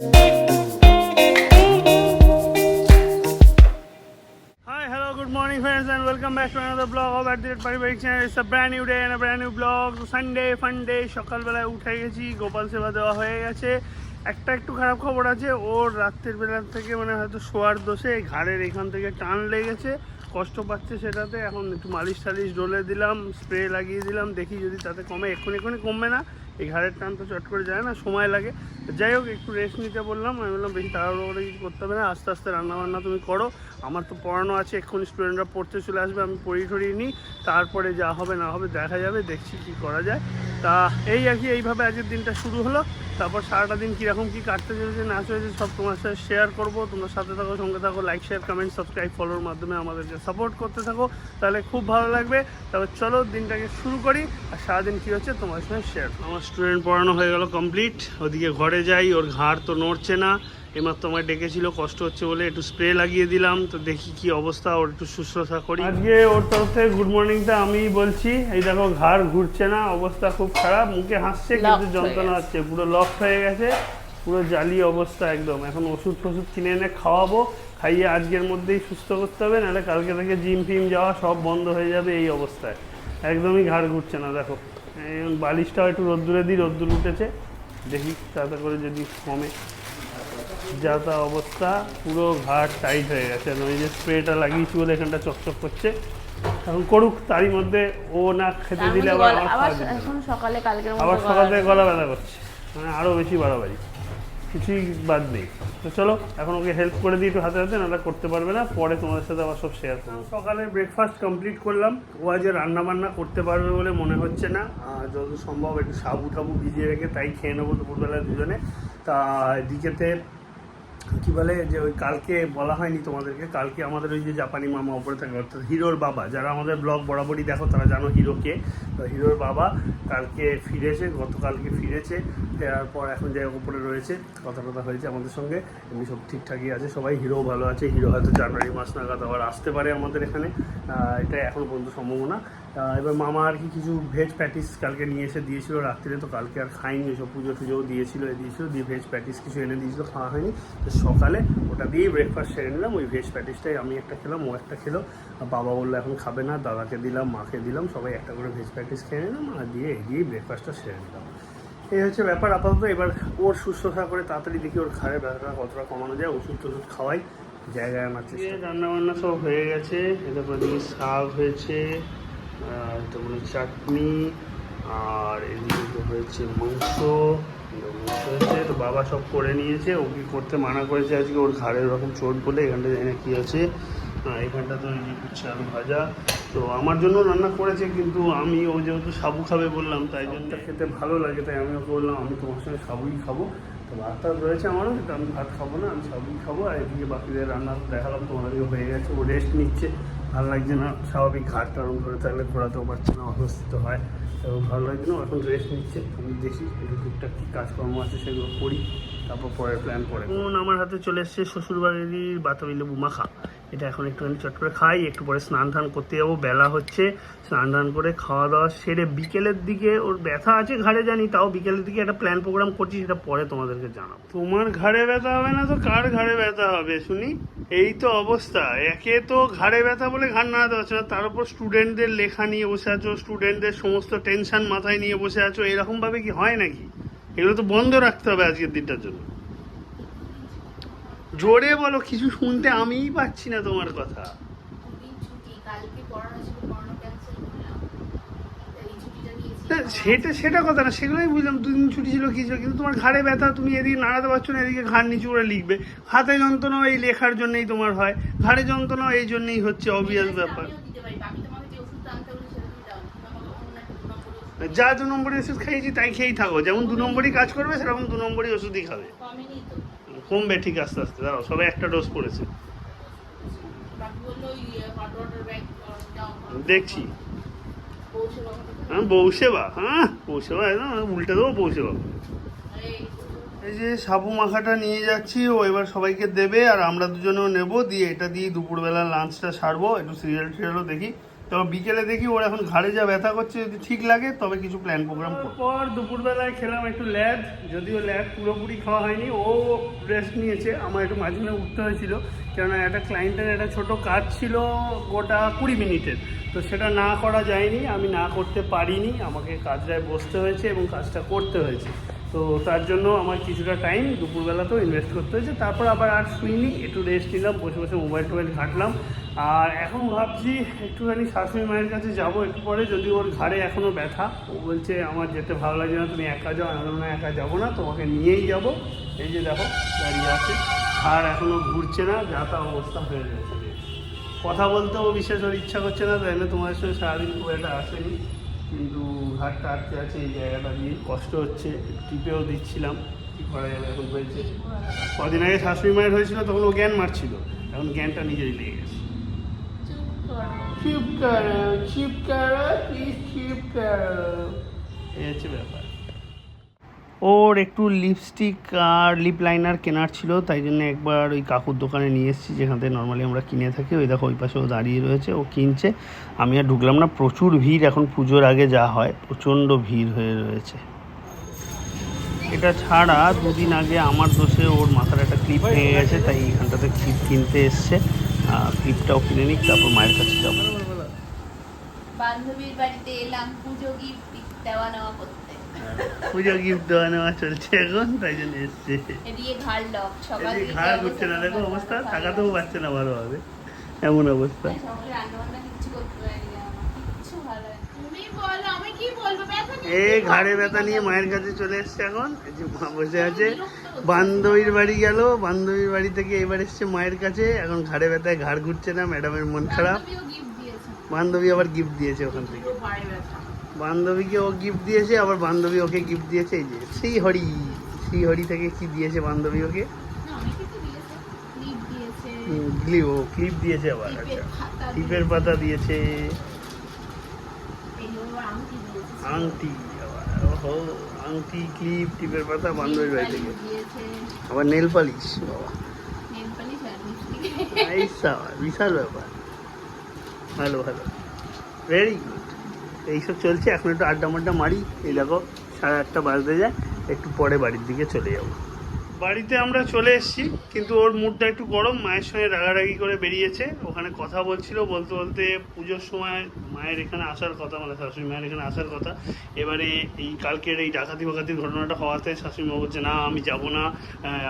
Hi, hello, good morning friends and welcome back to another vlog of @paribarik channel. It's a brand new day and a brand new vlog. Sunday, fun day. সকালবেলায় উঠে গেছি, গোপাল সেবা দেওয়া হয়ে গেছে। একটু খারাপ খবর আছে, ওর রাত্রের বেলার থেকে মানে হয়তো শোয়ার দোষে ঘাড়ের এখান থেকে টান লেগেছে, কষ্ট পাচ্ছে সেটাতে। এখন একটু মালিশ টালিশ ডলে দিলাম, স্প্রে লাগিয়ে দিলাম, দেখি যদি তাতে কমে। এক্ষুনি কমবে না, এই ঘাড়ের টান তো চট করে যায় না, সময় লাগে। যাই হোক, একটু রেস্ট নিতে বললাম। আমি বললাম বেশি তাড়াহুড়ো করে কিছু করতে হবে না, আস্তে আস্তে রান্নাবান্না তুমি করো, আমার তো পড়ানো আছে, এক্ষুনি স্টুডেন্টরা পড়তে চলে আসবে, আমি পড়িয়ে নিই, তারপরে যা হবে না হবে দেখা যাবে, দেখছি কি করা যায়। তা এই আর কি, এইভাবে আজকের দিনটা শুরু হলো। তারপর সারাটা দিন কীরকম কী কাটতে চলেছে না চলেছে সব তোমার সাথে শেয়ার করবো। তোমরা সাথে থাকো, সঙ্গে থাকো, লাইক শেয়ার কমেন্ট সাবস্ক্রাইব ফলোর মাধ্যমে আমাদেরকে সাপোর্ট করতে থাকো, তাহলে খুব ভালো লাগবে। তারপর চলো দিনটাকে শুরু করি, আর সারাদিন কী হচ্ছে তোমার সঙ্গে শেয়ার। আমার স্টুডেন্ট পড়ানো হয়ে গেল কমপ্লিট, ওদিকে ঘরে যাই, ওর ঘাড় তো নড়ছে না, এমাত্র আমায় ডেকেছিল, কষ্ট হচ্ছে বলে একটু স্প্রে লাগিয়ে দিলাম। তো দেখি কি অবস্থা, ওর একটু শুশ্রূষা করি। আজকে ওর তরফ থেকে গুড মর্নিংটা আমি বলছি। এই দেখো, ঘাড় ঘুরছে না, অবস্থা খুব খারাপ, মুখে হাসছে কিন্তু যন্ত্রণা হচ্ছে, পুরো লক হয়ে গেছে, পুরো জালি অবস্থা একদম। এখন ওষুধ কিনে এনে খাওয়াবো, খাইয়ে আজকের মধ্যেই সুস্থ করতে হবে, নাহলে কালকে থেকে জিম ফিম যাওয়া সব বন্ধ হয়ে যাবে। এই অবস্থায় একদমই ঘাড় ঘুরছে না। দেখো, বালিশটাও একটু রোদ্দুরে দিই, রোদ্দুর উঠেছে, দেখি তাতে করে যদি কমে। যা তা অবস্থা, পুরো ঘাড় টাইট হয়ে গেছে। ওই যে স্প্রেটা লাগিয়েছি বলে এখানটা চকচক করছে। এখন করুক, তারই মধ্যে ও না খেতে দিলে আবার সকালে থেকে গলা ব্যথা করছে, মানে আরও বেশি বাড়াবাড়ি, কিছুই বাদ নেই। তো চলো এখন ওকে হেল্প করে দিই একটু হাতে হাতে, নাহলে করতে পারবে না, পরে তোমাদের সাথে আবার সব শেয়ার করবো। সকালে ব্রেকফাস্ট কমপ্লিট করলাম। ও আজ রান্নাবান্না করতে পারবে বলে মনে হচ্ছে না, যত সম্ভব একটু সাবু টাবু ভিজিয়ে রেখে তাই খেয়ে নেবো দুপুরবেলায় দুজনে। তা এদিকেতে কী বলে যে, ওই কালকে বলা হয়নি তোমাদেরকে, কালকে আমাদের ওই যে জাপানি মামা ওপরে থাকে, অর্থাৎ হিরোর বাবা, যারা আমাদের ব্লগ বরাবরই দেখো তারা জানো হিরোকে। তো হিরোর বাবা কালকে ফিরেছে, গতকালকে ফিরেছে, ফেরার পর এখন যাই ওপরে রয়েছে, কথা হয়েছে আমাদের সঙ্গে, এমনি সব ঠিকঠাকই আছে সবাই। হিরোও ভালো আছে, হিরো হয়তো জানুয়ারি মাস নাগাদ আবার আসতে পারে আমাদের এখানে, এটা এখনও পর্যন্ত সম্ভাবনা। এবার মামা আর কি কিছু ভেজ প্যাটিস কালকে নিয়ে এসে দিয়েছিল রাত্রিরে, তো কালকে আর খাইনি, এসব পুজো টুজোও দিয়েছিল দিয়ে ভেজ প্যাটিস কিছু এনে দিয়েছিলো, খাওয়া হয়নি। তো সকালে ওটা দিয়েই ব্রেকফাস্ট সেরে নিলাম। ওই ভেজ প্যাটিসটাই আমি একটা খেলাম, ও একটা খেলো, বাবা বললো এখন খাবে না, দাদাকে দিলাম, মাকে দিলাম, সবাই একটা করে ভেজ প্যাটিস খেয়ে নিলাম, আর দিয়েই ব্রেকফাস্টটা সেরে নিলাম। এই হচ্ছে ব্যাপার আপাতত। এবার ওর শুশ্রূষা করে তাড়াতাড়ি দেখি ওর ঘাড়ে ব্যথাটা কতটা কমানো যায়, ওষুধ টষুধ খাওয়াই, জায়গায় আমার চেষ্টা। রান্নাবান্না সব হয়ে গেছে, এটা পরে শাক হয়েছে, এটা মানে চাটনি, আর এদিকে তো হয়েছে মাংস হয়েছে। তো বাবা সব করে নিয়েছে, ও কি করতে মানা করেছে আজকে, ওর ঘাড়ের রকম চোট বলে। এখানটা জানি না কী আছে, এখানটা তো এই যে উচ্ছে আলু ভাজা, তো আমার জন্য রান্না করেছে, কিন্তু আমি ও যেহেতু সাবু খাবে বললাম, তাই জন্য খেতে ভালো লাগে, তাই আমি ওকে বললাম আমি তোমার সঙ্গে সাবুই খাবো। তো ভাতটা রয়েছে আমারও, কিন্তু আমি ভাত খাবো না, আমি সাবুই খাবো। আর এদিকে বাকিদের রান্না দেখালাম তোমাদেরকে, হয়ে গেছে, ও রেস্ট নিচ্ছে, ভালো লাগছে না, স্বাভাবিক ঘাটটা ওরকম ধরে থাকলে ঘোরাতেও পারছে না, অসুস্থ হয়, এবং ভালো লাগছে না, এখন রেস্ট নিচ্ছে। আমি দেখি একটু টুকটাক কী কাজকর্ম আছে সেগুলো করি, তারপর পরের প্ল্যান পরে। এখন আমার হাতে চলে এসছে শ্বশুরবাড়ির বাতাবি লেবু মাখা, এটা এখন একটুখানি চট করে খাই, একটু পরে স্নান টান করতে যাবো, বেলা হচ্ছে, স্নান টান করে খাওয়া দাওয়া সেরে বিকেলের দিকে, ওর ব্যথা আছে ঘাড়ে জানি, তাও বিকেলের দিকে একটা প্ল্যান প্রোগ্রাম করছি, সেটা পরে তোমাদেরকে জানাবো। তোমার ঘাড়ে ব্যথা হবে না তো কার ঘাড়ে ব্যথা হবে শুনি? এই তো অবস্থা, একে তো ঘাড়ে ব্যথা বলে ঘাড় নাড়াতে পারছো না, তার উপর স্টুডেন্টদের লেখা নিয়ে বসে আছো, স্টুডেন্টদের সমস্ত টেনশন মাথায় নিয়ে বসে আছো, এরকমভাবে কি হয় নাকি? এগুলো তো বন্ধ রাখতে হবে আজকের দিনটার জন্য। জোরে বলো, কিছু শুনতে আমিই পাচ্ছি না তোমার কথা। সেটা কথা না, সেগুলোই বুঝলাম, দুদিন ছুটি ছিল কি ছিল, কিন্তু তোমার ঘাড়ে ব্যথা, তুমি এদিকে নাড়াতে পারছো না, এদিকে ঘাড় নিচু করে লিখবে, হাতে যন্ত্রণাও এই লেখার জন্যই তোমার হয়, ঘাড়ে যন্ত্রণাও এই জন্যই হচ্ছে, অবভিয়াস ব্যাপার। যা 2 নম্বরের ওষুধ খাইয়েছি তাই খেয়েই থাকো, যেমন 2 নম্বরই কাজ করবে সেরকম 2 নম্বরই ওষুধই খাবে, কমবে ঠিক আস্তে আস্তে। দাঁড়াও, সবাই একটা ডোজ পড়েছে দেখছি। বৌসেবা, বৌসেবা একদম উল্টে দেবো বৌসেবা। এই যে সাবু মাখাটা নিয়ে যাচ্ছি, ও এবার সবাইকে দেবে, আর আমরা দুজনেও নেবো, দিয়ে এটা দিয়ে দুপুরবেলা লাঞ্চটা সারবো, একটু সিরিয়ালও দেখি, তো বিকেলে দেখি ওর এখন ঘাড়ে যা ব্যথা করছে, যদি ঠিক লাগে তবে কিছু প্ল্যান প্রোগ্রাম করব। পর দুপুরবেলায় খেলাম একটু ল্যাড, যদিও ল্যাড পুরোপুরি খাওয়া হয়নি, ও রেস্ট নিয়েছে, আমার একটু মাঝে মাঝে উঠতে হয়েছিল, কেননা একটা ক্লায়েন্টের একটা ছোটো কাজ ছিল গোটা 20 মিনিটের, তো সেটা না করা যায়নি, আমি না করতে পারিনি, আমাকে কাজটায় বসতে হয়েছে এবং কাজটা করতে হয়েছে। তো তার জন্য আমার কিছুটা টাইম দুপুরবেলাতেও ইনভেস্ট করতে হয়েছে। তারপর আবার আর শুইনি, একটু রেস্ট নিলাম, বসে বসে মোবাইল টোবাইল ঘাঁটলাম। আর এখন ভাবছি একটুখানি শাশুড়ি মায়ের কাছে যাব একটু পরে, যদি ওর ঘাড়ে এখনও ব্যথা, ও বলছে আমার যেতে ভালো লাগছে না, তুমি একা যাও। আমি না একা যাবো না, তোমাকে নিয়েই যাব। এই যে দেখো দাঁড়িয়ে আছে, আর এখনও ঘুরছে না, যা তা অবস্থা হয়ে গেছে। কথা বলতেও বিশেষ ওর ইচ্ছা করছে না, তাই না তোমার সঙ্গে সারাদিন খুব একটা আসেনি, কিন্তু ঘাটটা আটকে আছে এই জায়গাটা দিয়ে, কষ্ট হচ্ছে, টিপেও দিচ্ছিলাম, কী করা যাবে এখন হয়েছে। কদিন আগে শাশুড়ি মায়ের হয়েছিল তখন ও জ্ঞান মারছিল, এখন জ্ঞানটা নিজেই লেগে গেছে। চুপ করো, চুপ করো, প্লিজ চুপ করো, এই হচ্ছে ব্যাপার। ওর একটু লিপস্টিক আর লিপ লাইনার কেনার ছিল, তাই জন্য একবার ওই কাকুর দোকানে নিয়ে এসেছি, যেখান থেকে নর্মালি আমরা কিনে থাকি। ওই দেখো ওই পাশে ও দাঁড়িয়ে রয়েছে, ও কিনছে, আমি আর ঢুকলাম না। প্রচুর ভিড় এখন, পুজোর আগে যা হয় প্রচণ্ড ভিড় হয়ে রয়েছে। এটা ছাড়া দুদিন আগে আমার দোষে ওর মাথার একটা ক্লিপ ভেঙে গেছে, তাই এখানটাতে ক্লিপ কিনতে এসছে। ক্লিপটাও কিনে নিক, তারপর মায়ের কাছে যাবো। বান্ধবীর বাড়িতে এলাম পুজো গিফট দেওয়া নেওয়া করতে। পুজো গিফট দেওয়া নেওয়া চলছে এখন, তাই জন্য এসছে। এদিকে ঘাড় লক, সকাল থেকে ঘাড় ঘুরছে না, দেখো অবস্থা, তাকাতেও পারছে না ভালোভাবে, এমন অবস্থা। সকালে রান্না বান্না কিচ্ছু করতে পারি না, কিচ্ছু ভালো লাগে। তুমি বলো, আমি কি বলবো? ব্যথা নেই। এই ঘাড়ে ব্যথা নিয়ে মায়ের কাছে চলে এসছে এখন, এই যে মা বসে আছে। বান্ধবীর বাড়ি গেল, বান্ধবীর বাড়ি থেকে এবার এসছে মায়ের কাছে, এখন ঘাড়ে ব্যথায় ঘাড় ঘুরছে না, ম্যাডামের মন খারাপ। বান্ধবী আবার গিফট দিয়েছে ওখান থেকে, বান্ধবীকে ও গিফট দিয়েছে, আবার বান্ধবী ওকে গিফট দিয়েছে। এই যে শ্রীহরি, শ্রীহরি থেকে কি দিয়েছে বান্ধবী ওকে? ক্লিপ দিয়েছে আবার, আচ্ছা টিপের পাতা দিয়েছে, আংটি আবার, ওহো আংটি, ক্লিপ, টিপের পাতা বান্ধবীর বাড়ি থেকে, আবার নেল পালিশ, বাবা বিশাল ব্যাপার, ভালো ভালো, ভেরি গুড। এইসব চলছে, এখন একটু আড্ডা মাড্ডা মারি। এই দেখো 8:30 বাজতে যায়, একটু পরে বাড়ির দিকে চলে যাবো। বাড়িতে আমরা চলে এসেছি, কিন্তু ওর মুডটা একটু গরম, মায়ের সঙ্গে রাগারাগি করে বেরিয়েছে। ওখানে কথা বলছিল, বলতে বলতে পুজোর সময় মায়ের এখানে আসার কথা, মানে শাশুড়ি মায়ের এখানে আসার কথা। এবারে এই কালকের এই ডাকাতি বাকাতির ঘটনাটা হওয়াতে শাশুড়ি মা বলছে না আমি যাব না,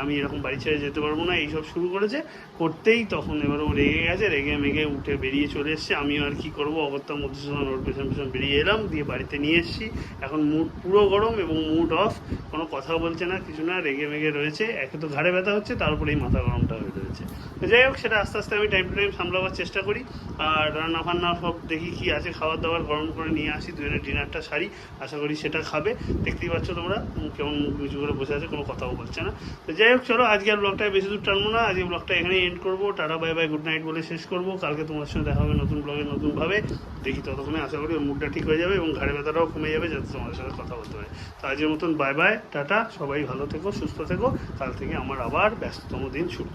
আমি এরকম বাড়ি ছেড়ে যেতে পারবো না, এইসব শুরু করেছে করতেই, তখন এবার ও রেগে গেছে, রেগে মেগে উঠে বেরিয়ে চলে এসছে। আমিও আর কি করবো, অগত্যা মধুসূদন ওর পেছন পেছন বেরিয়ে এলাম, দিয়ে বাড়িতে নিয়ে এসেছি। এখন মুড পুরো গরম এবং মুড অফ, কোনো কথা বলছে না, কিছু না, রেগে মেগে রয়েছে। একে তো ঘাড়ে ব্যথা হচ্ছে, তারপরে এই মাথা গরমটা হয়ে রয়েছে। তো যাই হোক, সেটা আস্তে আস্তে আমি টাইম টু টাইম সামলাবার চেষ্টা করি। আর রান্না ফান্না সব দেখি কি আছে, খাবার দাবার গরম করে নিয়ে আসি, দুজনের ডিনারটা সারি, আশা করি সেটা খাবে। দেখতেই পাচ্ছ তোমরা কেমন কিছু করে বসে আছে, কোনো কথাও বলছে না। তো যাই হোক, চলো আজকে আর ব্লগটায় বেশি দূর টানবো না, আজকে ব্লগটা এখানেই এন্ড করবো। Tata bye bye, good night বলে শেষ করবো। কালকে তোমার সঙ্গে দেখা হবে নতুন ব্লগে নতুনভাবে, দেখি ততক্ষণে আশা করি ওর মুডটা ঠিক হয়ে যাবে এবং ঘাড়ে ব্যথাটাও কমে যাবে, যাতে তোমাদের সাথে কথা বলতে পারে। তো আজকের মতন বাই বাই, টাটা, সবাই ভালো থেকো, সুস্থ থেকো। কাল থেকে আমার আবার ব্যস্ততম দিন শুরু।